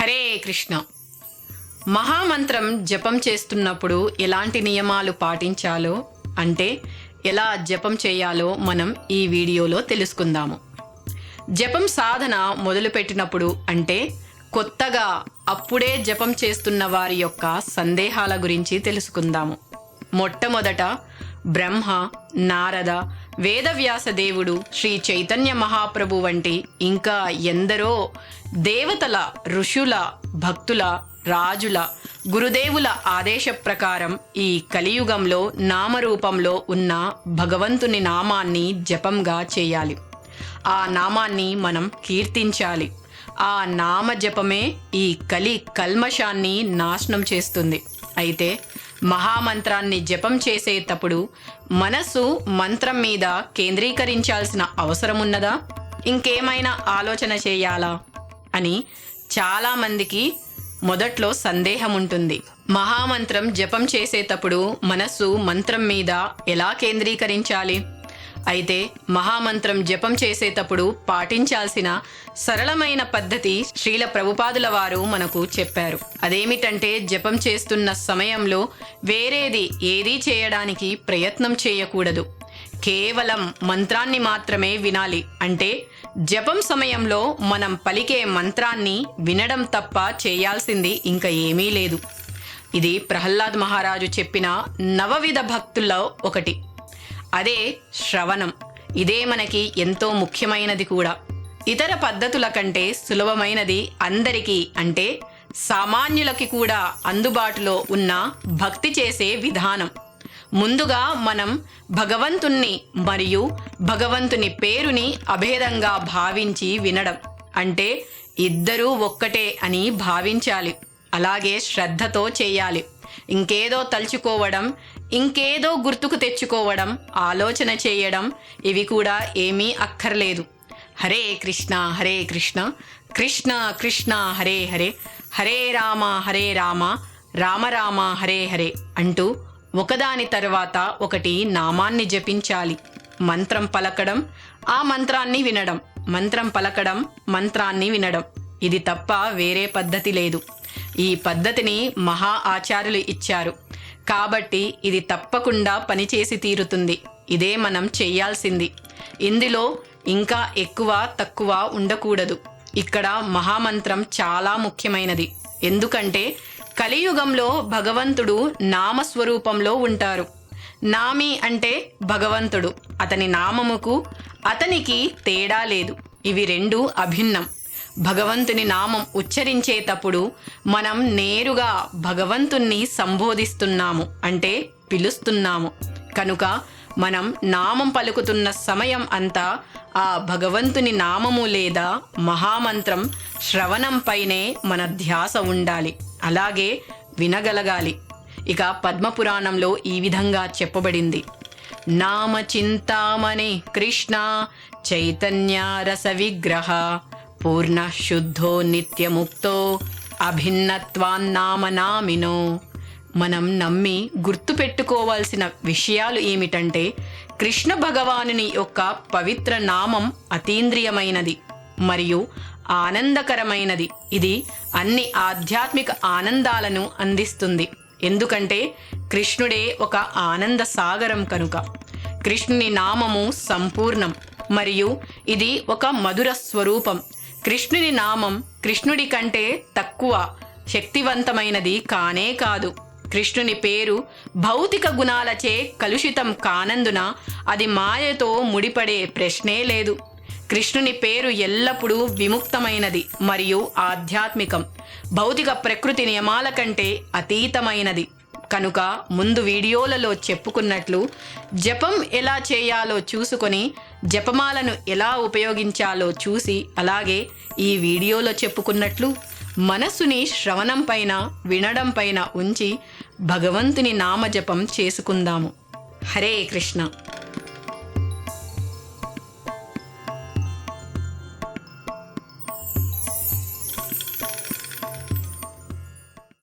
హరే కృష్ణ. మహామంత్రం జపం చేస్తున్నప్పుడు ఎలాంటి నియమాలు పాటించాలో అంటే ఎలా జపం చేయాలో మనం ఈ వీడియోలో తెలుసుకుందాము. జపం సాధన మొదలుపెట్టినప్పుడు అంటే కొత్తగా అప్పుడే జపం చేస్తున్న వారి యొక్క సందేహాల గురించి తెలుసుకుందాము. మొట్టమొదట బ్రహ్మ, నారద, వేదవ్యాస దేవుడు, శ్రీ చైతన్య మహాప్రభు వంటి ఇంకా ఎందరో దేవతల, ఋషుల, భక్తుల, రాజుల, గురుదేవుల ఆదేశ ప్రకారం ఈ కలియుగంలో నామరూపంలో ఉన్న భగవంతుని నామాన్ని జపంగా చేయాలి. ఆ నామాన్ని మనం కీర్తించాలి. ఆ నామ జపమే ఈ కల్మషాన్ని నాశనం చేస్తుంది. అయితే మహామంత్రాన్ని జపం చేసేటప్పుడు మనసు మంత్రం మీద కేంద్రీకరించాల్సిన అవసరం ఉన్నదా, ఇంకేమైనా ఆలోచన చేయాలా అని చాలామందికి మొదట్లో సందేహం ఉంటుంది. మహామంత్రం జపం చేసేటప్పుడు మనసు మంత్రం మీద ఎలా కేంద్రీకరించాలి? అయితే మహామంత్రం జపం చేసేటప్పుడు పాటించాల్సిన సరళమైన పద్ధతి శ్రీల ప్రభుపాదుల వారు మనకు చెప్పారు. అదేమిటంటే జపం చేస్తున్న సమయంలో వేరేది ఏదీ చేయడానికి ప్రయత్నం చేయకూడదు. కేవలం మంత్రాన్ని మాత్రమే వినాలి. అంటే జపం సమయంలో మనం పలికే మంత్రాన్ని వినడం తప్ప చేయాల్సింది ఇంకా ఏమీ లేదు. ఇది ప్రహ్లాద్ మహారాజు చెప్పిన నవవిధ భక్తుల్లో ఒకటి. అదే శ్రవణం. ఇదే మనకి ఎంతో ముఖ్యమైనది కూడా. ఇతర పద్ధతుల కంటే సులభమైనది, అందరికీ అంటే సామాన్యులకి కూడా అందుబాటులో ఉన్న భక్తి చేసే విధానం. ముందుగా మనం భగవంతుణ్ణి మరియు భగవంతుని పేరుని అభేదంగా భావించి వినడం. అంటే ఇద్దరూ ఒక్కటే అని భావించాలి. అలాగే శ్రద్ధతో చేయాలి. ఇంకేదో తలుచుకోవడం, ఇంకేదో గుర్తుకు తెచ్చుకోవడం, ఆలోచన చేయడం ఇవి కూడా ఏమీ అక్కర్లేదు. హరే కృష్ణ హరే కృష్ణ, కృష్ణ కృష్ణ హరే హరే, హరే రామ రామ రామ హరే హరే అంటూ ఒకదాని తర్వాత ఒకటి నామాన్ని జపించాలి. మంత్రం పలకడం, ఆ మంత్రాన్ని వినడం, మంత్రం పలకడం, మంత్రాన్ని వినడం. ఇది తప్ప వేరే పద్ధతి లేదు. ఈ పద్ధతిని మహా ఆచార్యులు ఇచ్చారు కాబట్టి ఇది తప్పకుండా పనిచేసి తీరుతుంది. ఇదే మనం చేయాల్సింది. ఇందులో ఇంకా ఎక్కువ తక్కువ ఉండకూడదు. ఇక్కడ మహామంత్రం చాలా ముఖ్యమైనది. ఎందుకంటే కలియుగంలో భగవంతుడు నామస్వరూపంలో ఉంటారు. నామి అంటే భగవంతుడు. అతని నామముకు అతనికి తేడా లేదు. ఇవి రెండు అభిన్నం. భగవంతుని నామం ఉచ్చరించేటప్పుడు మనం నేరుగా భగవంతుణ్ణి సంబోధిస్తున్నాము, అంటే పిలుస్తున్నాము. కనుక మనం నామం పలుకుతున్న సమయం అంతా ఆ భగవంతుని నామము లేదా మహామంత్రం శ్రవణంపైనే మన ధ్యాస ఉండాలి. అలాగే వినగలగాలి. ఇక పద్మపురాణంలో ఈ విధంగా చెప్పబడింది. నామ చింతామణి కృష్ణ చైతన్య రస విగ్రహ పూర్ణ శుద్ధో నిత్యముక్తో అభిన్నత్వాన్నామనామినో. మనం నమ్మి గుర్తుపెట్టుకోవాల్సిన విషయాలు ఏమిటంటే కృష్ణ భగవానుని యొక్క పవిత్ర నామం అతీంద్రియమైనది మరియు ఆనందకరమైనది. ఇది అన్ని ఆధ్యాత్మిక ఆనందాలను అందిస్తుంది. ఎందుకంటే కృష్ణుడే ఒక ఆనంద సాగరం కనుక. కృష్ణుని నామము సంపూర్ణం మరియు ఇది ఒక మధుర స్వరూపం. కృష్ణుని నామం కృష్ణుడి కంటే తక్కువ శక్తివంతమైనది కానే కాదు. కృష్ణుని పేరు భౌతిక గుణాలచే కలుషితం కానందున అది మాయతో ముడిపడే ప్రశ్నే లేదు. కృష్ణుని పేరు ఎల్లప్పుడూ విముక్తమైనది మరియు ఆధ్యాత్మికం, భౌతిక ప్రకృతి నియమాల కంటే అతీతమైనది. కనుక ముందు వీడియోలలో చెప్పుకున్నట్లు జపం ఎలా చేయాలో చూసుకొని జపమాలను ఎలా ఉపయోగించాలో చూసి, అలాగే ఈ వీడియోలో చెప్పుకున్నట్లు మనస్సుని శ్రవణం పైన, వినడం పైన ఉంచి భగవంతుని నామజపం చేసుకుందాము. హరే కృష్ణ.